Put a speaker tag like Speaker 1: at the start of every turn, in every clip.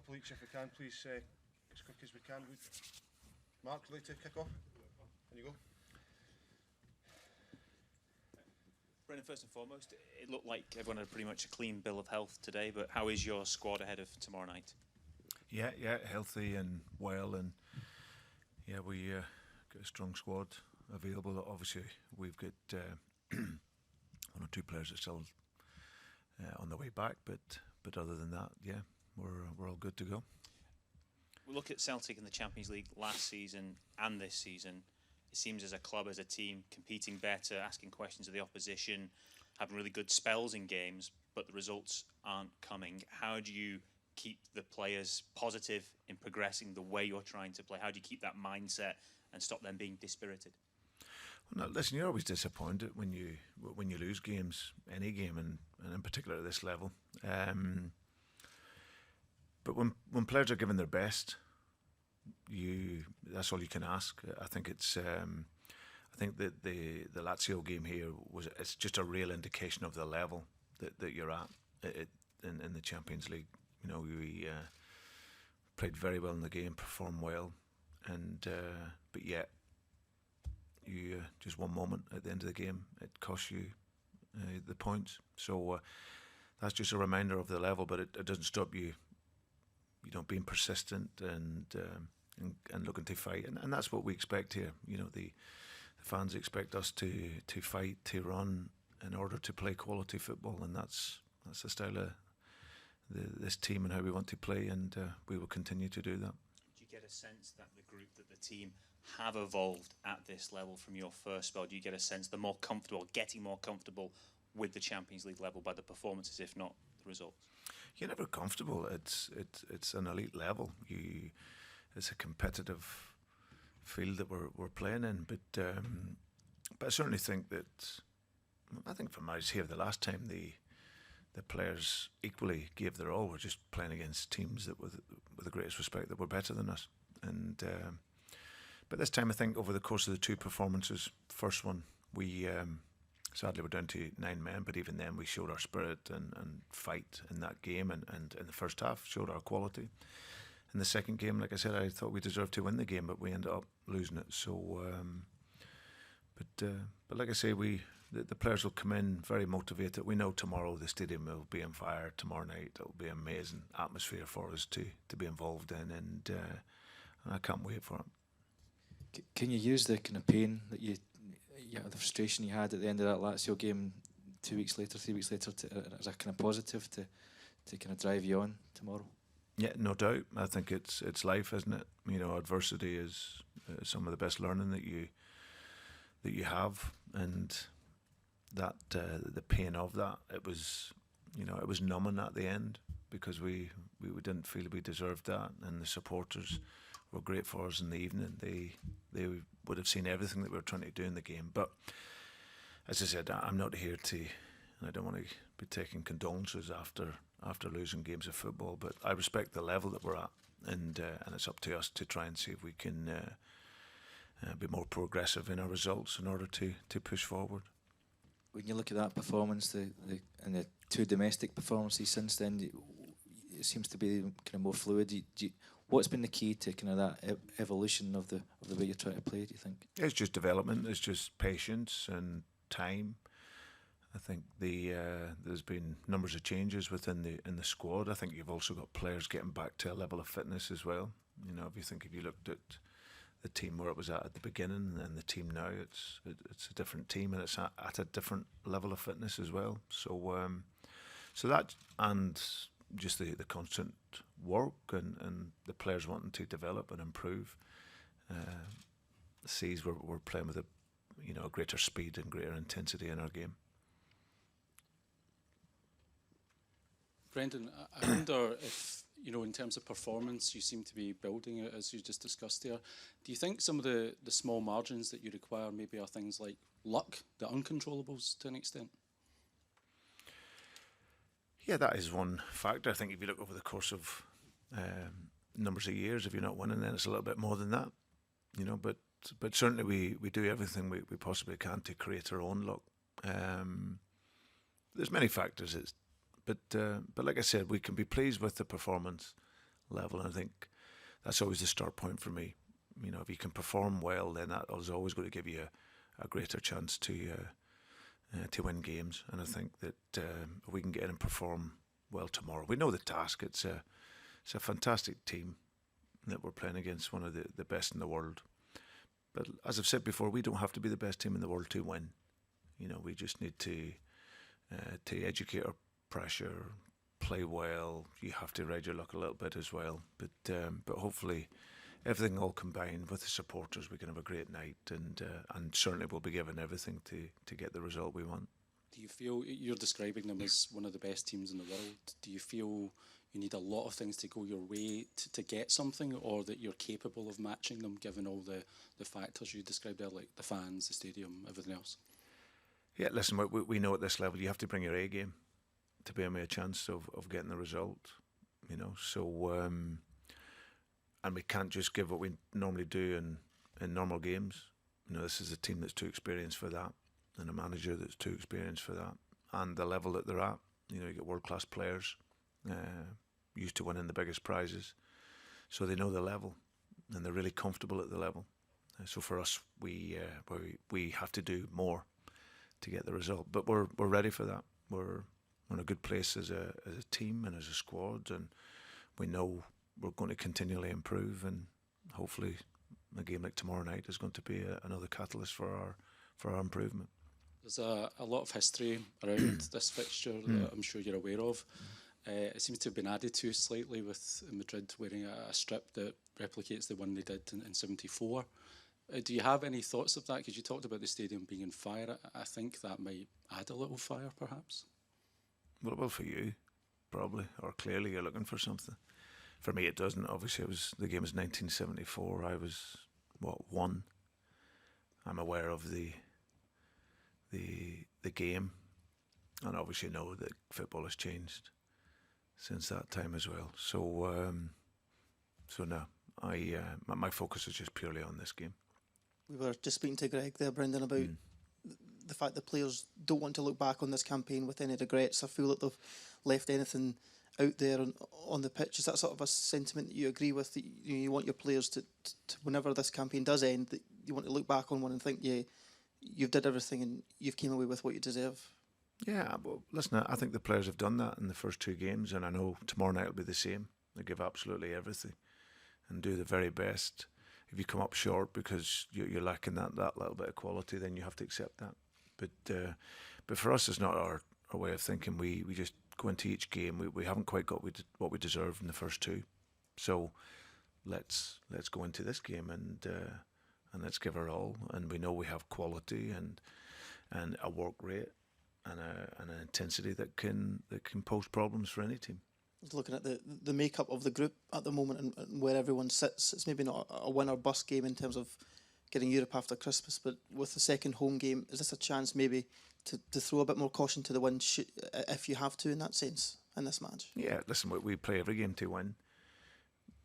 Speaker 1: couple each if we can, please, as quick as we can. Mark, would you like to kick off? There you go.
Speaker 2: Brendan, first and foremost, it looked like everyone had pretty much a clean bill of health today, but how is your squad ahead of tomorrow night?
Speaker 3: Yeah, healthy and well, and yeah, we got a strong squad available. Obviously, we've got one or two players that are still on the way back, but other than that, yeah, we're all good to go.
Speaker 2: We look at Celtic in the Champions League last season and this season. It seems as a club, as a team, competing better, asking questions of the opposition, having really good spells in games, but the results aren't coming. How do you keep the players positive in progressing the way you're trying to play? How do you keep that mindset and stop them being dispirited?
Speaker 3: Well, no, listen, you're always disappointed when you lose games, any game, and in particular at this level. But when players are giving their best, that's all you can ask. I think that the Lazio game here it's just a real indication of the level that you're at in the Champions League. You know, we played very well in the game, performed well, and but yet you just one moment at the end of the game it costs you the points. So that's just a reminder of the level, but it doesn't stop you. You know, being persistent and looking to fight, and that's what we expect here. You know, the fans expect us to fight, to run, in order to play quality football, and that's the style of this team and how we want to play, and we will continue to do that.
Speaker 2: Do you get a sense that the group, that the team, have evolved at this level from your first spell? Do you get a sense they're more comfortable, getting more comfortable with the Champions League level by the performances, if not the results?
Speaker 3: You're never comfortable. It's an elite level. It's a competitive field that we're playing in. But I certainly think that from I was here the last time, the players equally gave their all. We're just playing against teams that, with the greatest respect, that were better than us. And but this time, I think over the course of the two performances, first one we. Sadly, we're down to 9 men, but even then we showed our spirit and fight in that game, and in the first half showed our quality. In the second game, like I said, I thought we deserved to win the game, but we ended up losing it. So, but like I say, the players will come in very motivated. We know tomorrow the stadium will be on fire. Tomorrow night it'll be an amazing atmosphere for us to be involved in, and I can't wait for it.
Speaker 4: Can you use the kind of pain that the frustration you had at the end of that Lazio game 3 weeks later, as a kind of positive to kind of drive you on tomorrow?
Speaker 3: Yeah, no doubt. I think it's life, isn't it? You know, adversity is some of the best learning that you have, and that the pain of that, it was numbing at the end, because we didn't feel we deserved that, and the supporters were great for us in the evening. They would have seen everything that we were trying to do in the game. But as I said, I'm not here to, and I don't want to be taking condolences after losing games of football. But I respect the level that we're at, and it's up to us to try and see if we can be more progressive in our results in order to push forward.
Speaker 4: When you look at that performance, and the two domestic performances since then, it seems to be kind of more fluid. What's been the key to kind of that evolution of the way you're trying to play, do you think?
Speaker 3: It's just development. It's just patience and time. I think there's been numbers of changes within the squad. I think you've also got players getting back to a level of fitness as well. You know, if you looked at the team where it was at the beginning and the team now, it's a different team, and it's at a different level of fitness as well. So that, and just the constant work and the players wanting to develop and improve, sees we're playing with a greater speed and greater intensity in our game.
Speaker 5: Brendan, I wonder if, in terms of performance, you seem to be building it, as you just discussed there. Do you think some of the small margins that you require maybe are things like luck, the uncontrollables to an extent?
Speaker 3: Yeah, that is one factor. I think if you look over the course of numbers of years, if you're not winning, then it's a little bit more than that. But certainly we do everything we possibly can to create our own luck. There's many factors, but like I said, we can be pleased with the performance level. And I think that's always the start point for me. You know, if you can perform well, then that is always going to give you a greater chance to win games. And I think that if we can get in and perform well tomorrow, we know the task. It's a fantastic team that we're playing against, one of the best in the world. But as I've said before, we don't have to be the best team in the world to win. You know, we just need to educate our pressure, play well. You have to ride your luck a little bit as well. But hopefully, everything all combined with the supporters, we can have a great night, and certainly we'll be given everything to get the result we want.
Speaker 5: Do you feel, you're describing them as one of the best teams in the world, do you feel you need a lot of things to go your way to get something, or that you're capable of matching them given all the factors you described there, like the fans, the stadium, everything else? Yeah,
Speaker 3: listen, we know at this level you have to bring your A game to be a chance of getting the result, you know. So, and we can't just give what we normally do in normal games. You know, this is a team that's too experienced for that, and a manager that's too experienced for that, and the level that they're at. You know, you get world-class players, used to winning the biggest prizes, so they know the level, and they're really comfortable at the level. So for us, we have to do more to get the result, but we're ready for that. We're in a good place as a team and as a squad, and we know we're going to continually improve, and hopefully a game like tomorrow night is going to be another catalyst for our improvement.
Speaker 5: There's a lot of history around this fixture that I'm sure you're aware of. It seems to have been added to slightly with Madrid wearing a strip that replicates the one they did in '74. Do you have any thoughts of that? Because you talked about the stadium being on fire. I think that might add a little fire, perhaps.
Speaker 3: Well, it will for you, probably, or clearly you're looking for something. For me, it doesn't. Obviously, the game was 1974. I was, 1. I'm aware of the game, and obviously know that football has changed since that time as well. So no, my focus is just purely on this game.
Speaker 6: We were just speaking to Greg there, Brendan, about the fact that players don't want to look back on this campaign with any regrets. I feel that they've left anything out there on the pitch. Is that sort of a sentiment that you agree with? That you want your players to whenever this campaign does end, that you want to look back on one and think, yeah, you've did everything and you've came away with what you deserve?
Speaker 3: Yeah, well, listen, I think the players have done that in the first 2 games, and I know tomorrow night will be the same. They give absolutely everything and do the very best. If you come up short because you're lacking that little bit of quality, then you have to accept that. But for us, it's not our way of thinking. We just go into each game. We haven't quite got what we deserve in the first 2, so let's go into this game and let's give our all. And we know we have quality and a work rate and an intensity that can pose problems for any team.
Speaker 6: Looking at the makeup of the group at the moment and where everyone sits, it's maybe not a win or bust game in terms of getting Europe after Christmas, but with the second home game, is this a chance maybe to throw a bit more caution to the wind if you have to, in that sense, in this match? Yeah,
Speaker 3: listen, we play every game to win,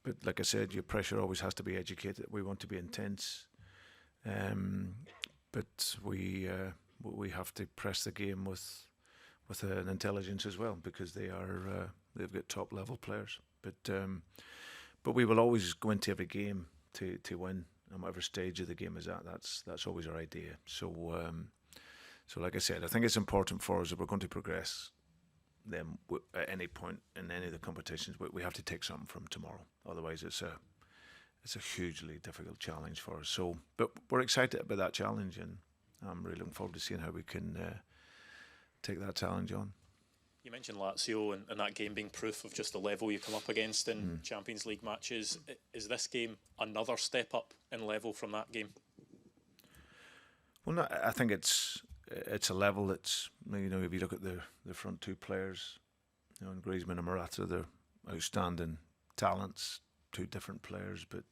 Speaker 3: but like I said, your pressure always has to be educated. We want to be intense, but we have to press the game with an intelligence as well, because they've got top level players. But we will always go into every game to win, and whatever stage of the game is at, that's always our idea. So like I said, I think it's important for us, if we're going to progress them at any point in any of the competitions, we have to take something from tomorrow. Otherwise, it's a hugely difficult challenge for us. So, but we're excited about that challenge, and I'm really looking forward to seeing how we can take that challenge on.
Speaker 7: You mentioned Lazio and that game being proof of just the level you come up against in Champions League matches. Is this game another step up in level from that game?
Speaker 3: Well, no, I think it's a level that's, you know, if you look at the front 2 players, you know, and Griezmann and Morata, they're outstanding talents, 2 different players, but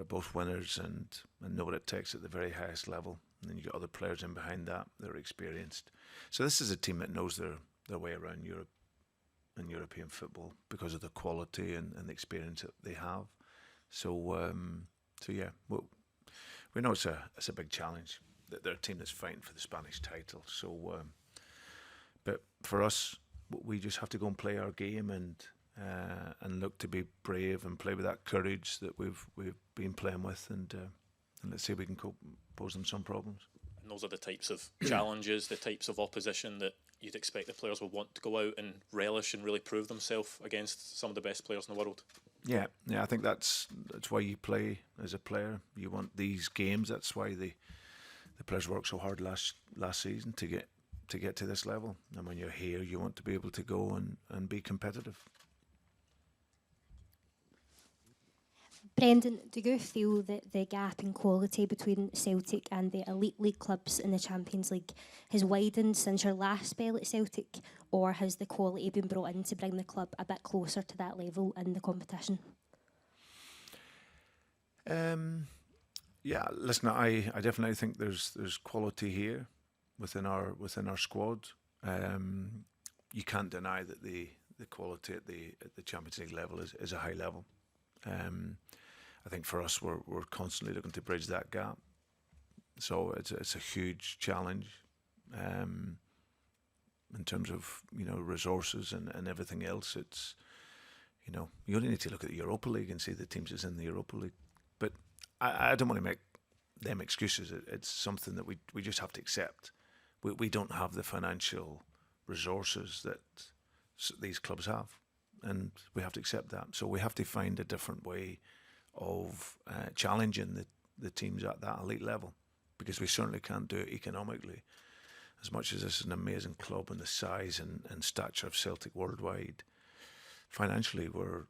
Speaker 3: both winners and know what it takes at the very highest level. And then you get other players in behind that are experienced. So this is a team that knows their way around Europe and European football because of the quality and the experience that they have. So yeah, we know it's a big challenge. They're a team that's fighting for the Spanish title. So, but for us, we just have to go and play our game and and look to be brave and play with that courage that we've been playing with, and let's see if we can pose them some problems.
Speaker 7: And those are the types of challenges, the types of opposition that you'd expect the players will want to go out and relish and really prove themselves against some of the best players in the world.
Speaker 3: Yeah, I think that's why you play as a player. You want these games. That's why the players worked so hard last season to get to this level. And when you're here, you want to be able to go and be competitive.
Speaker 8: Brendan, do you feel that the gap in quality between Celtic and the elite league clubs in the Champions League has widened since your last spell at Celtic, or has the quality been brought in to bring the club a bit closer to that level in the competition?
Speaker 3: Yeah, listen, I definitely think there's quality here within our squad. You can't deny that the quality at the Champions League level is a high level. I think for us, we're constantly looking to bridge that gap. So it's a huge challenge in terms of resources and everything else. It's you only need to look at the Europa League and see the teams that's in the Europa League. But I don't want to make them excuses. It's something that we just have to accept. We don't have the financial resources that these clubs have, and we have to accept that. So we have to find a different way of challenging the teams at that elite level, because we certainly can't do it economically. As much as this is an amazing club and the size and stature of Celtic worldwide, financially we're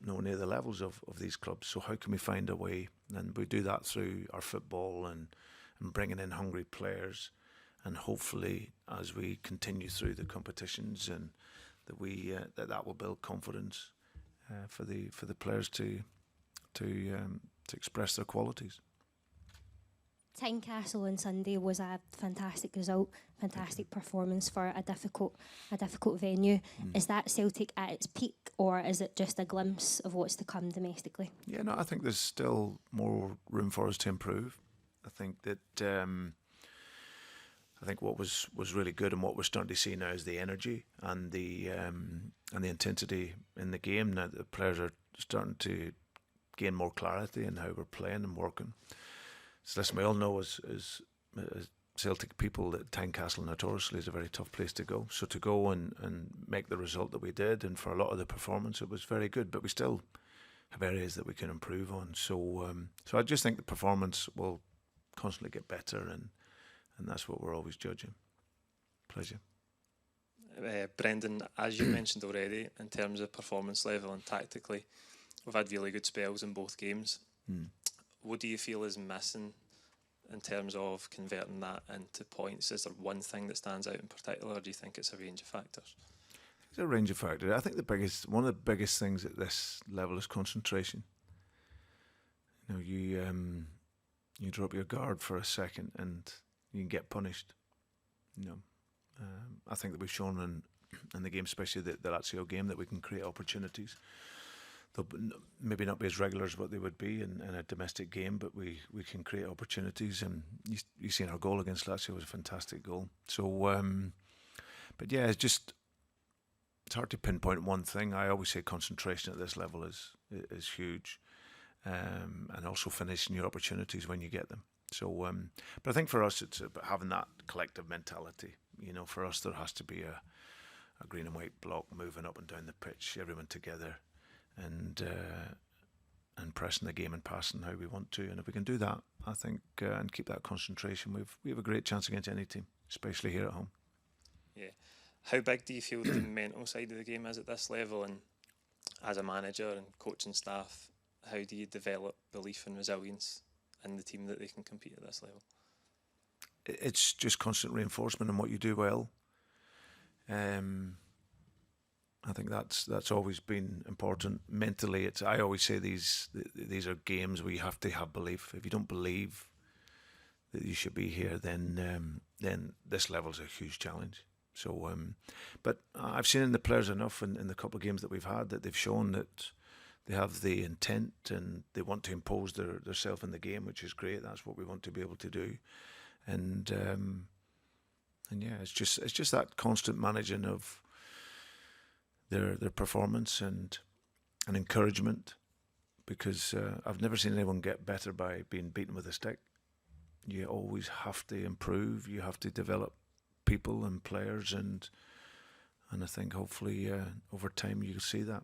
Speaker 3: nowhere near the levels of these clubs. So how can we find a way? And we do that through our football and bringing in hungry players, and hopefully as we continue through the competitions, and that will build confidence for the players to express their qualities.
Speaker 8: Tynecastle on Sunday was a fantastic result, fantastic performance for a difficult venue. Is that Celtic at its peak, or is it just a glimpse of what's to come domestically?
Speaker 3: Yeah, no, I think there's still more room for us to improve. I think that what was really good, and what we're starting to see now, is the energy and the intensity in the game. Now the players are starting to gain more clarity in how we're playing and working. So listen, we all know as Celtic people that Tynecastle notoriously is a very tough place to go. So to go and make the result that we did, and for a lot of the performance, it was very good. But we still have areas that we can improve on. So I just think the performance will constantly get better, and that's what we're always judging. Pleasure.
Speaker 9: Brendan, as you mentioned already, in terms of performance level and tactically, we've had really good spells in both games. What do you feel is missing in terms of converting that into points? Is there one thing that stands out in particular, or do you think it's a range of factors?
Speaker 3: It's a range of factors. I think one of the biggest things at this level is concentration. You drop your guard for a second and you can get punished. I think that we've shown in the game, especially the Lazio game, that we can create opportunities. They'll maybe not be as regular as what they would be in a domestic game, but we can create opportunities. And you've seen our goal against Lazio was a fantastic goal. So, but yeah, it's hard to pinpoint one thing. I always say concentration at this level is huge, and also finishing your opportunities when you get them. So, but I think for us, it's about having that collective mentality. For us, there has to be a green and white block moving up and down the pitch, everyone together, and pressing the game and passing how we want to. And if we can do that, I think, and keep that concentration, we have a great chance against any team, especially here at home.
Speaker 9: Yeah. How big do you feel the mental side of the game is at this level? And as a manager and coaching staff, how do you develop belief and resilience in the team that they can compete at this level?
Speaker 3: It's just constant reinforcement in what you do well. I think that's always been important. Mentally, I always say these are games where you have to have belief. If you don't believe that you should be here, then this level is a huge challenge. So, but I've seen in the players enough in the couple of games that we've had that they've shown that they have the intent and they want to impose their self in the game, which is great. That's what we want to be able to do, and yeah, it's just that constant managing of their performance and and encouragement, because I've never seen anyone get better by being beaten with a stick. You always have to improve. You have to develop people and players, and I think hopefully over time you'll see that.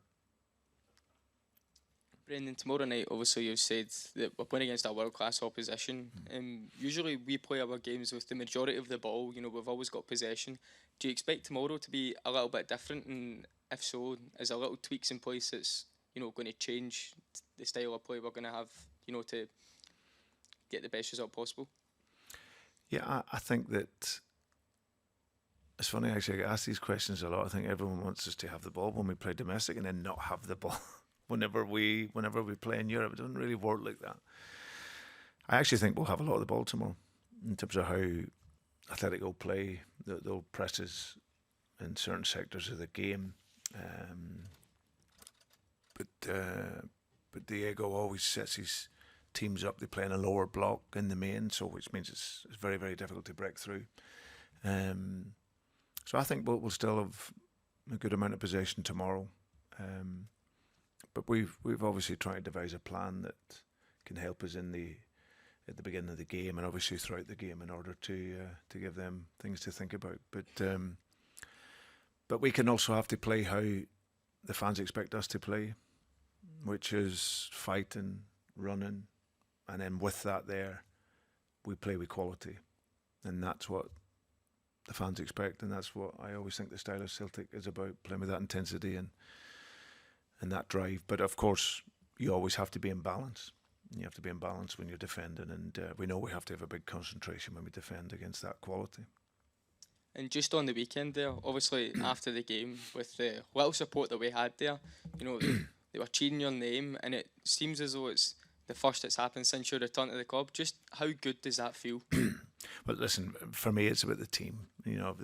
Speaker 10: Brendan, tomorrow night, obviously you've said that we're playing against a world-class opposition. Usually we play our games with the majority of the ball. You know, we've always got possession. Do you expect tomorrow to be a little bit different? And if so, is there little tweaks in place that's, you know, going to change the style of play we're going to have, you know, to get the best result possible?
Speaker 3: Yeah, I think that it's funny actually. I get asked these questions a lot. I think everyone wants us to have the ball when we play domestic and then not have the ball whenever we play in Europe. It doesn't really work like that. I actually think we'll have a lot of the ball tomorrow in terms of how Athletic will play. They'll press us in certain sectors of the game. But Diego always sets his teams up. They play in a lower block in the main, so which means it's very, very difficult to break through. So I think we'll still have a good amount of possession tomorrow. But we've obviously tried to devise a plan that can help us at the beginning of the game and obviously throughout the game in order to give them things to think about. But we can also have to play how the fans expect us to play, which is fighting, running, and then with that there, we play with quality, and that's what the fans expect, and that's what I always think the style of Celtic is about, playing with that intensity and that drive. But of course, you always have to be in balance. You have to be in balance when you're defending, and we know we have to have a big concentration when we defend against that quality.
Speaker 10: And just on the weekend there, obviously after the game, with the little support that we had there, you know, they were cheering your name, and it seems as though it's the first that's happened since your return to the club. Just how good does that feel?
Speaker 3: Well, listen, for me, it's about the team. You know,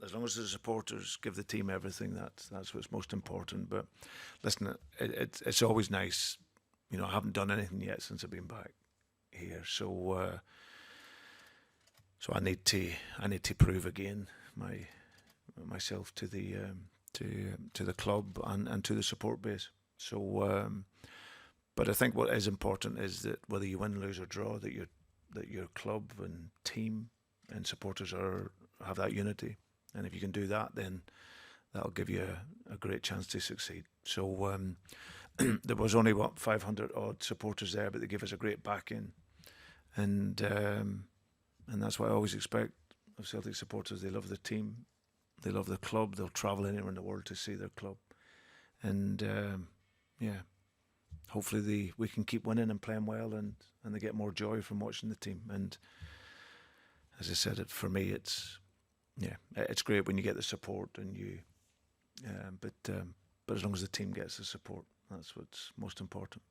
Speaker 3: as long as the supporters give the team everything, that's what's most important. But listen, it's always nice. You know, I haven't done anything yet since I've been back here, so I need to prove again myself to the club and to the support base. So, but I think what is important is that whether you win, lose or draw, that your club and team and supporters have that unity, and if you can do that, then that'll give you a great chance to succeed. So there was only 500 odd supporters there, but they give us a great backing, and that's what I always expect of Celtic supporters. They love the team, they love the club. They'll travel anywhere in the world to see their club, and hopefully we can keep winning and playing well, and they get more joy from watching the team. And as I said, for me, it's great when you get the support, and but as long as the team gets the support, that's what's most important.